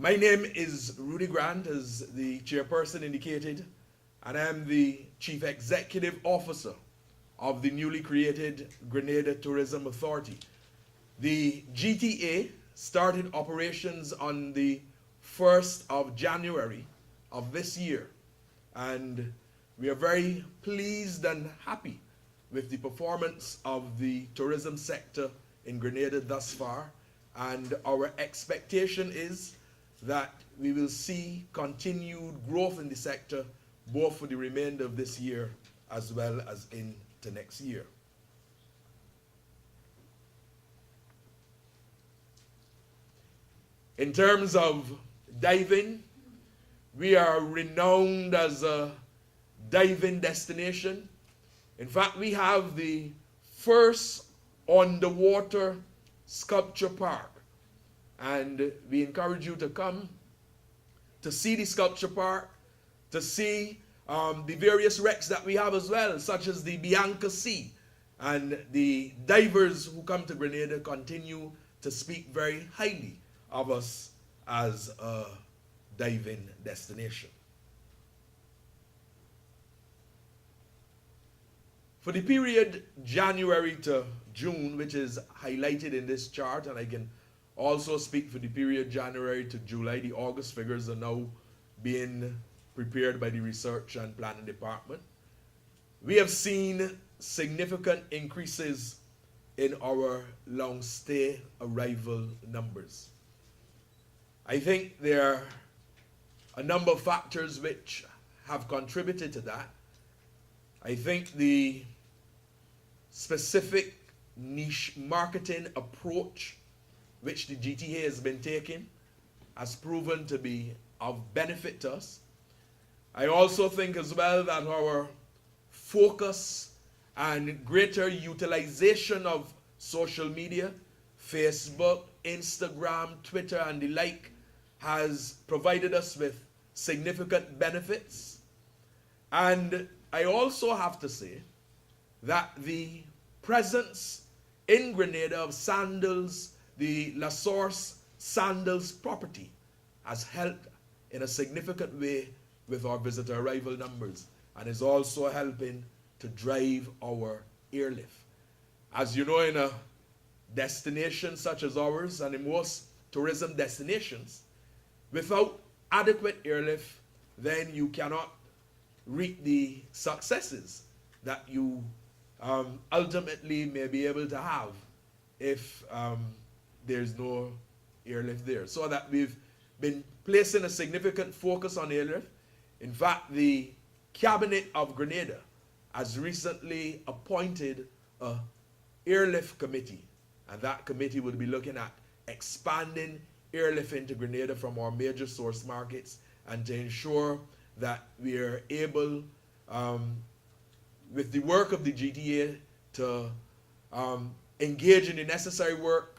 My name is Rudy Grant, as the chairperson indicated, and I am the Chief Executive Officer of the newly created Grenada Tourism Authority. The GTA started operations on the 1st of January of this year, and we are very pleased and happy with the performance of the tourism sector in Grenada thus far, and our expectation is that we will see continued growth in the sector both for the remainder of this year as well as into next year. In terms of diving, we are renowned as a diving destination. In fact, we have the first underwater sculpture park, and we encourage you to come to see the sculpture park, to see the various wrecks that we have as well, such as the Bianca Sea. And the divers who come to Grenada continue to speak very highly of us as a diving destination. For the period January to June, which is highlighted in this chart, and I can also speak for the period January to July, the August figures are now being prepared by the Research and Planning Department. We have seen significant increases in our long stay arrival numbers. I think there are a number of factors which have contributed to that. I think the specific niche marketing approach which the GTA has been taking has proven to be of benefit to us. I also think as well that our focus and greater utilization of social media, Facebook, Instagram, Twitter, and the like, has provided us with significant benefits. And I also have to say that the presence in Grenada of sandals, the La Source sandals property, has helped in a significant way with our visitor arrival numbers, and is also helping to drive our airlift. As you know, in a destination such as ours, and in most tourism destinations, without adequate airlift, then you cannot reap the successes that you ultimately may be able to have if there's no airlift there. So that we've been placing a significant focus on airlift. In fact, the Cabinet of Grenada has recently appointed an airlift committee, and that committee will be looking at expanding airlift into Grenada from our major source markets, and to ensure that we are able, with the work of the GTA, to engage in the necessary work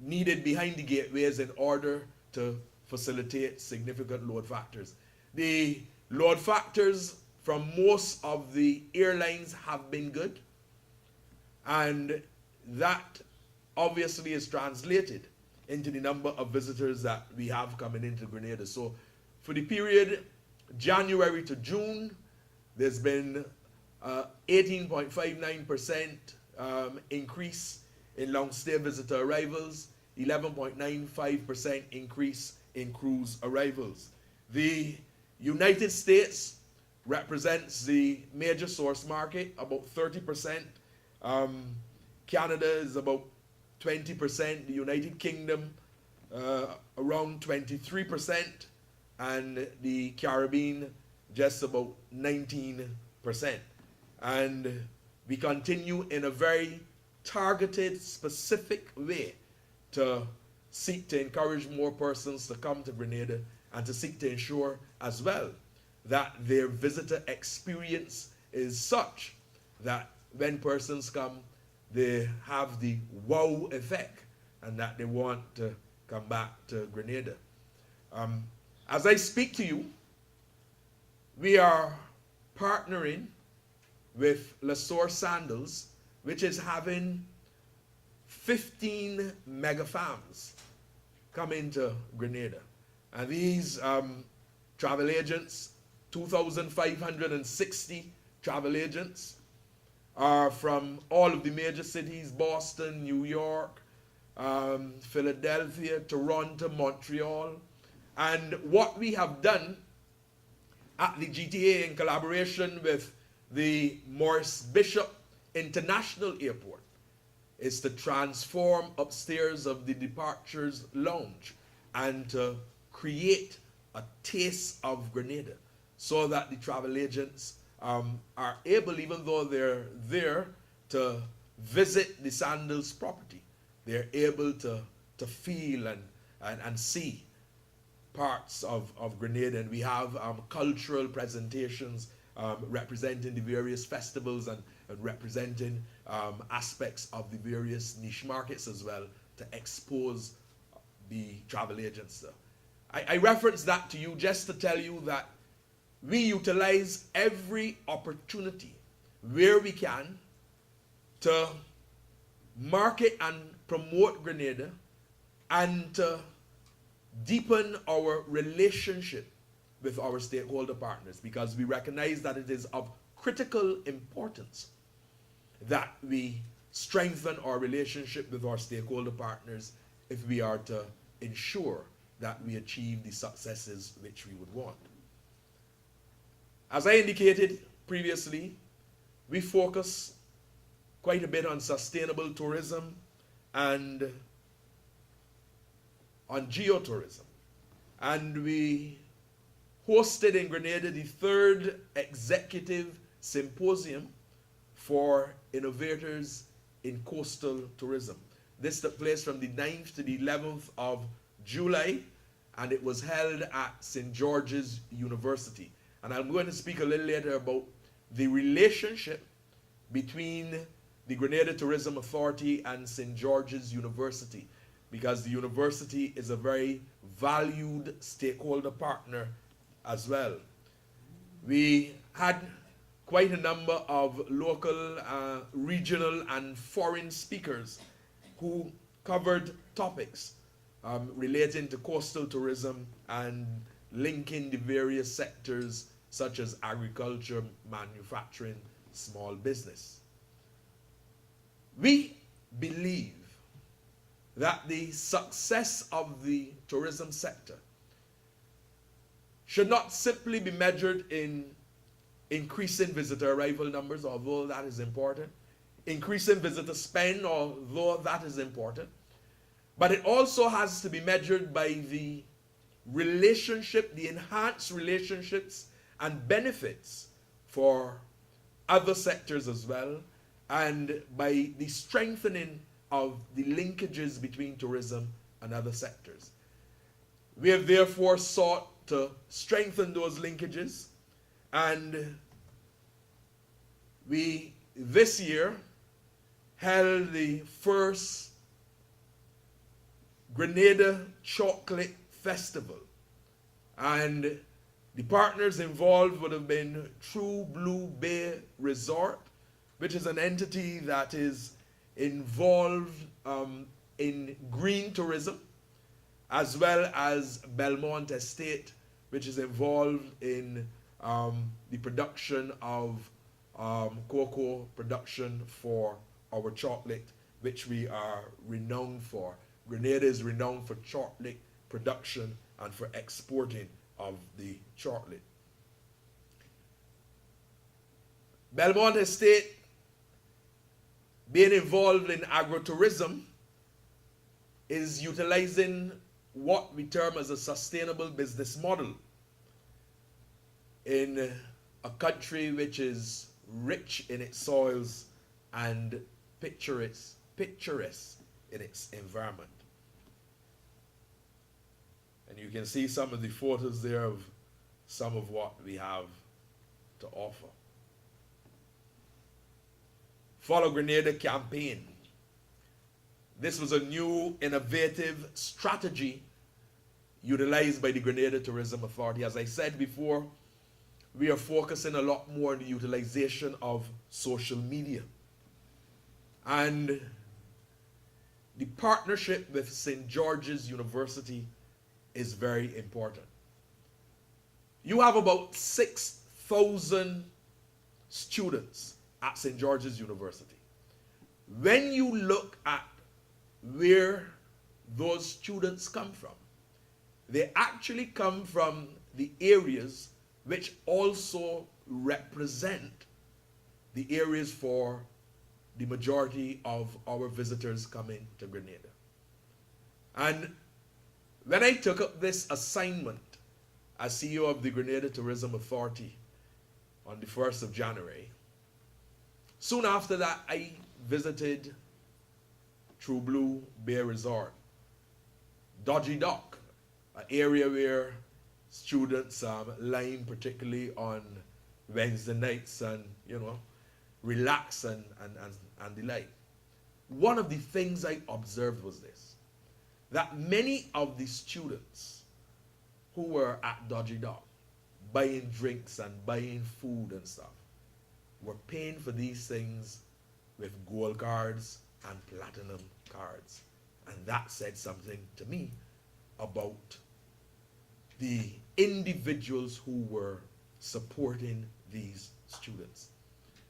needed behind the gateways in order to facilitate significant load factors. The load factors from most of the airlines have been good, and that obviously is translated into the number of visitors that we have coming into Grenada. So for the period January to June, there's been 18.59% increase in long stay visitor arrivals, 11.95% increase in cruise arrivals. The United States represents the major source market, about 30%. Canada is about 20%, the United Kingdom around 23%, and the Caribbean just about 19%. And we continue in a very targeted, specific way to seek to encourage more persons to come to Grenada, and to seek to ensure as well that their visitor experience is such that when persons come, they have the wow effect, and that they want to come back to Grenada. As I speak to you, we are partnering with La Source Sandals, which is having 15 mega farms come into Grenada. And these travel agents, 2,560 travel agents, are from all of the major cities: Boston, New York, Philadelphia, Toronto, Montreal. And what we have done at the GTA in collaboration with the Maurice Bishop International Airport is to transform upstairs of the departures lounge and to create a taste of Grenada, so that the travel agents are able, even though they're there to visit the Sandals property, they're able to feel and see parts of Grenada. And we have cultural presentations representing the various festivals and representing aspects of the various niche markets as well, to expose the travel agents. I reference that to you just to tell you that we utilize every opportunity where we can to market and promote Grenada and to deepen our relationship with our stakeholder partners, because we recognize that it is of critical importance that we strengthen our relationship with our stakeholder partners if we are to ensure that we achieve the successes which we would want. As I indicated previously, we focus quite a bit on sustainable tourism and on geotourism. And we hosted in Grenada the 3rd Executive Symposium for Innovators in Coastal Tourism. This took place from the 9th to the 11th of July, and it was held at St. George's University. And I'm going to speak a little later about the relationship between the Grenada Tourism Authority and St. George's University, because the university is a very valued stakeholder partner as well. We had quite a number of local, regional, and foreign speakers who covered topics relating to coastal tourism and linking the various sectors such as agriculture, manufacturing, small business. We believe that the success of the tourism sector should not simply be measured in increasing visitor arrival numbers, although that is important, increasing visitor spend, although that is important, but it also has to be measured by the relationship, the enhanced relationships and benefits for other sectors as well, and by the strengthening of the linkages between tourism and other sectors. We have therefore sought to strengthen those linkages, and we this year held the first Grenada Chocolate Festival, and the partners involved would have been True Blue Bay Resort, which is an entity that is involved in green tourism, as well as Belmont Estate, which is involved in the production of cocoa production for our chocolate, which we are renowned for. Grenada is renowned for chocolate production and for exporting of the chocolate. Belmont Estate, being involved in agritourism, is utilizing what we term as a sustainable business model in a country which is rich in its soils and picturesque in its environment. And you can see some of the photos there of some of what we have to offer. Follow Grenada campaign. This was a new, innovative strategy utilized by the Grenada Tourism Authority. As I said before, we are focusing a lot more on the utilization of social media. And the partnership with St. George's University is very important. You have about 6,000 students at St. George's University. When you look at where those students come from, they actually come from the areas which also represent the areas for the majority of our visitors coming to Grenada. And when I took up this assignment as CEO of the Grenada Tourism Authority on the 1st of January, soon after that I visited True Blue Bay Resort, Dodgy Dock, an area where students line particularly on Wednesday nights and, relax and the like. One of the things I observed was this, that many of the students who were at Dodgy Dock buying drinks and buying food and stuff were paying for these things with gold cards and platinum cards. And that said something to me about the individuals who were supporting these students.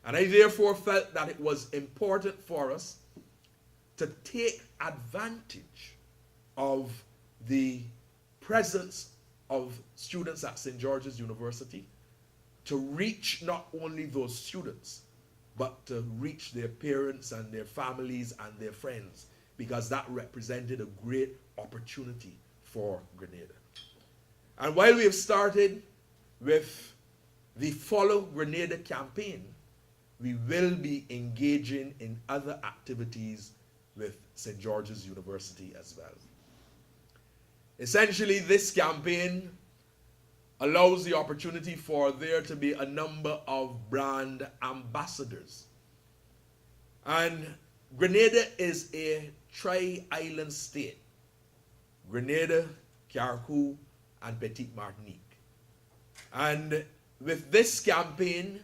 And I therefore felt that it was important for us to take advantage of the presence of students at St. George's University to reach not only those students, but to reach their parents and their families and their friends, because that represented a great opportunity for Grenada. And while we have started with the Follow Grenada campaign, we will be engaging in other activities with St. George's University as well. Essentially, this campaign allows the opportunity for there to be a number of brand ambassadors. And Grenada is a tri-island state: Grenada, Carriacou, and Petite Martinique. And with this campaign,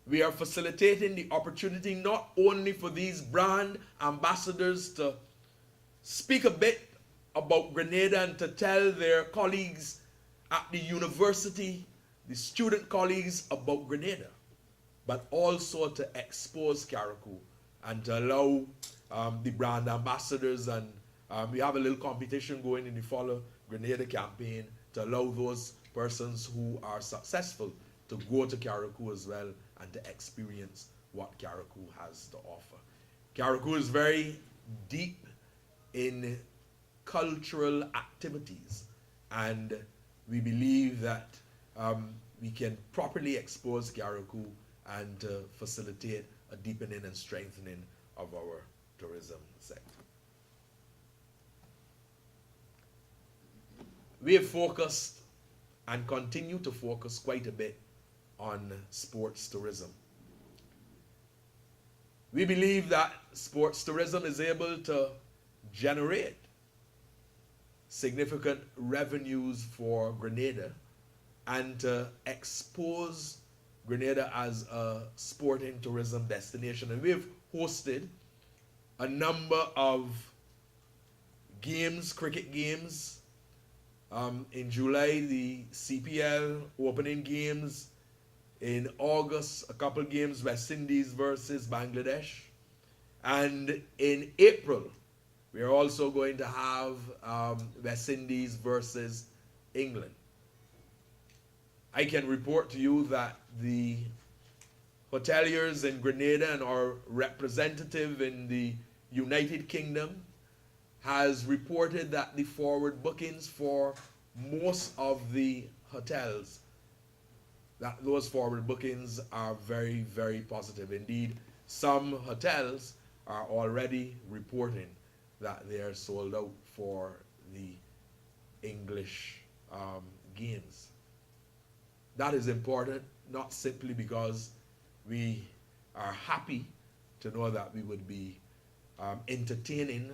we are facilitating the opportunity not only for these brand ambassadors to speak a bit about Grenada and to tell their colleagues at the university, the student colleagues, about Grenada, but also to expose Carriacou and to allow the brand ambassadors, and we have a little competition going in the Follow Grenada campaign to allow those persons who are successful to go to Carriacou as well and to experience what Carriacou has to offer. Carriacou is very deep in cultural activities, and we believe that we can properly expose Carriacou and facilitate a deepening and strengthening of our tourism sector. We have focused and continue to focus quite a bit on sports tourism. We believe that sports tourism is able to generate significant revenues for Grenada and to expose Grenada as a sporting tourism destination. And we've hosted a number of games, cricket games. In July, the CPL opening games. In August, a couple games, West Indies versus Bangladesh. And in April, we are also going to have West Indies versus England. I can report to you that the hoteliers in Grenada and our representative in the United Kingdom has reported that the forward bookings for most of the hotels, that those forward bookings are very, very positive. Indeed, some hotels are already reporting that they are sold out for the English games. That is important, not simply because we are happy to know that we would be entertaining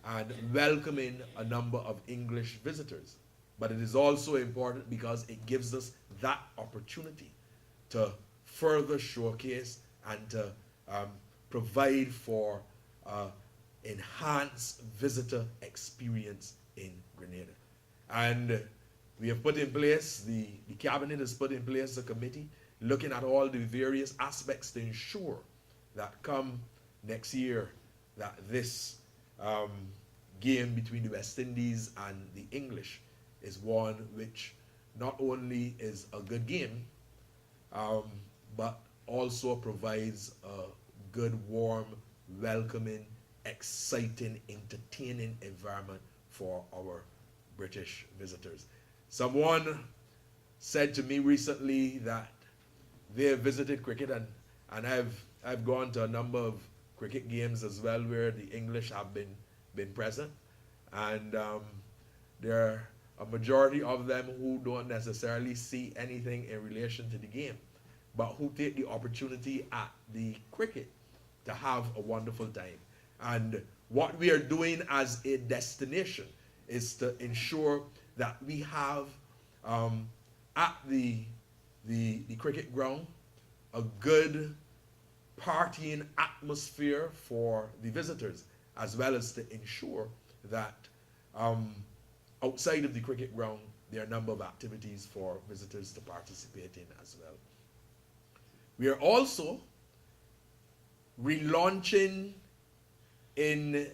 and welcoming a number of English visitors, but it is also important because it gives us that opportunity to further showcase and to provide for enhanced visitor experience in Grenada. And we have put in place, the cabinet has put in place a committee looking at all the various aspects to ensure that come next year that this game between the West Indies and the English is one which not only is a good game, but also provides a good, warm, welcoming, exciting, entertaining environment for our British visitors. Someone said to me recently that they have visited cricket, and I've gone to a number of cricket games as well where the English have been present, and there are a majority of them who don't necessarily see anything in relation to the game, but who take the opportunity at the cricket to have a wonderful time. And what we are doing as a destination is to ensure that we have at the cricket ground a good partying atmosphere for the visitors, as well as to ensure that outside of the cricket ground there are a number of activities for visitors to participate in as well. We are also relaunching in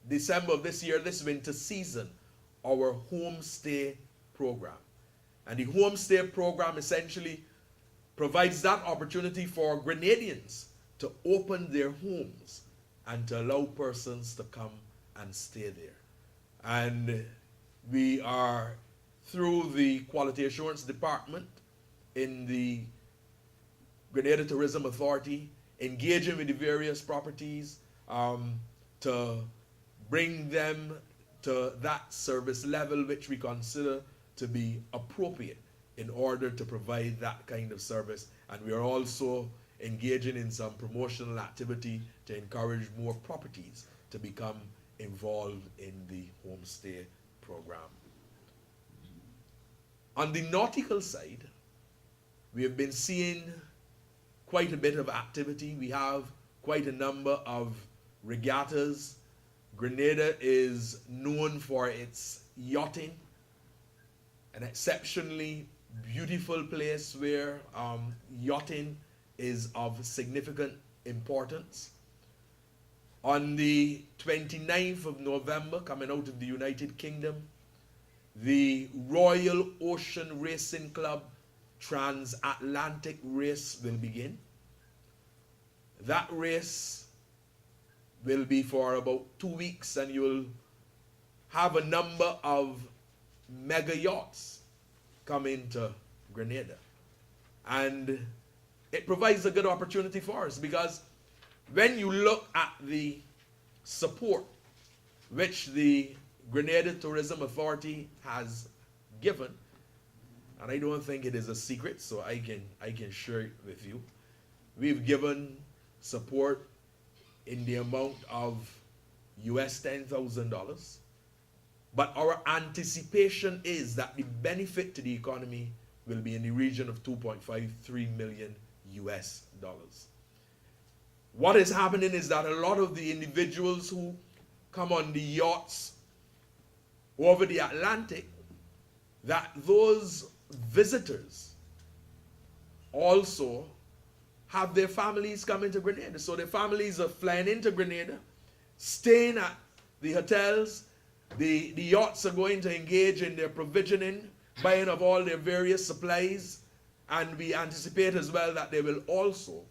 December of this year, this winter season, our homestay program. And the homestay program essentially provides that opportunity for Grenadians to open their homes and to allow persons to come and stay there. And we are, through the Quality Assurance Department in the Grenada Tourism Authority, engaging with the various properties to bring them to that service level which we consider to be appropriate in order to provide that kind of service. And we are also engaging in some promotional activity to encourage more properties to become involved in the homestay program. On the nautical side, we have been seeing quite a bit of activity. We have quite a number of regattas. Grenada is known for its yachting, an exceptionally beautiful place where yachting is of significant importance. On the 29th of November, coming out of the United Kingdom, the Royal Ocean Racing Club Transatlantic race will begin. That race will be for about 2 weeks, and you will have a number of mega yachts coming to Grenada. And it provides a good opportunity for us, because when you look at the support which the Grenada Tourism Authority has given, and I don't think it is a secret, so I can share it with you. We've given support in the amount of US $10,000, but our anticipation is that the benefit to the economy will be in the region of 2.53 million US dollars. What is happening is that a lot of the individuals who come on the yachts over the Atlantic, that those visitors also have their families coming to Grenada. So their families are flying into Grenada, staying at the hotels. The yachts are going to engage in their provisioning, buying of all their various supplies, and we anticipate as well that they will also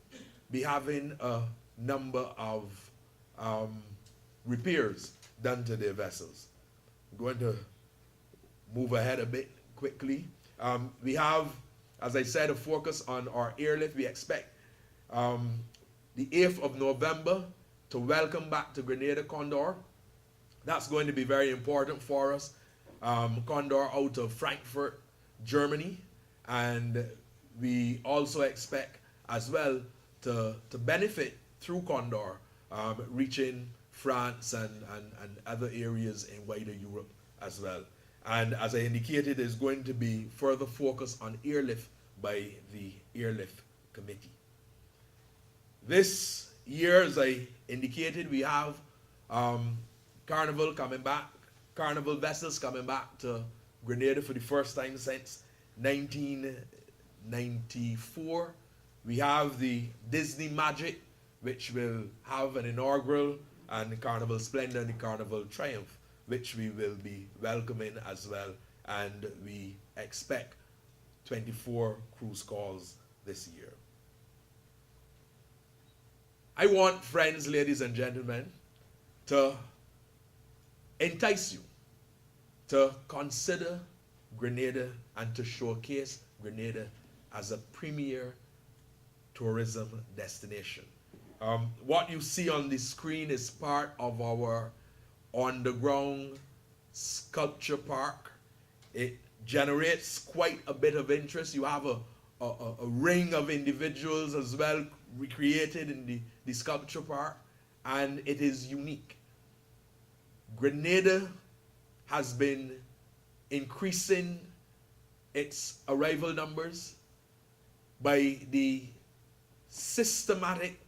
be having a number of repairs done to their vessels. I'm going to move ahead a bit quickly. We have, as I said, a focus on our airlift. We expect the 8th of November to welcome back to Grenada Condor. That's going to be very important for us. Condor out of Frankfurt, Germany, and we also expect as well to benefit through Condor, reaching France and other areas in wider Europe as well. And as I indicated, there's going to be further focus on airlift by the airlift committee. This year, as I indicated, we have Carnival coming back carnival vessels coming back to Grenada for the first time since 1994. We have the Disney Magic, which will have an inaugural, and the Carnival Splendor and the Carnival Triumph, which we will be welcoming as well. And we expect 24 cruise calls this year. I want, friends, ladies and gentlemen, to entice you to consider Grenada and to showcase Grenada as a premier tourism destination. What you see on the screen is part of our underground sculpture park. It generates quite a bit of interest. You have a ring of individuals as well recreated in the sculpture park, and it is unique. Grenada has been increasing its arrival numbers by the systematic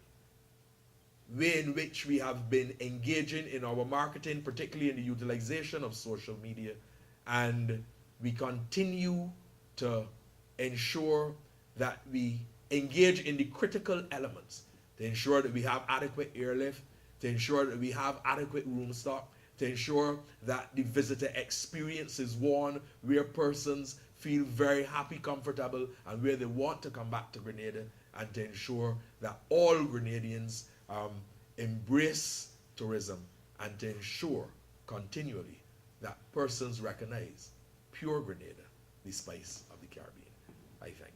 way in which we have been engaging in our marketing, particularly in the utilization of social media, and we continue to ensure that we engage in the critical elements to ensure that we have adequate airlift, to ensure that we have adequate room stock, to ensure that the visitor experience is one where persons feel very happy, comfortable, and where they want to come back to Grenada, and to ensure that all Grenadians embrace tourism, and to ensure continually that persons recognize pure Grenada, the spice of the Caribbean. I thank you.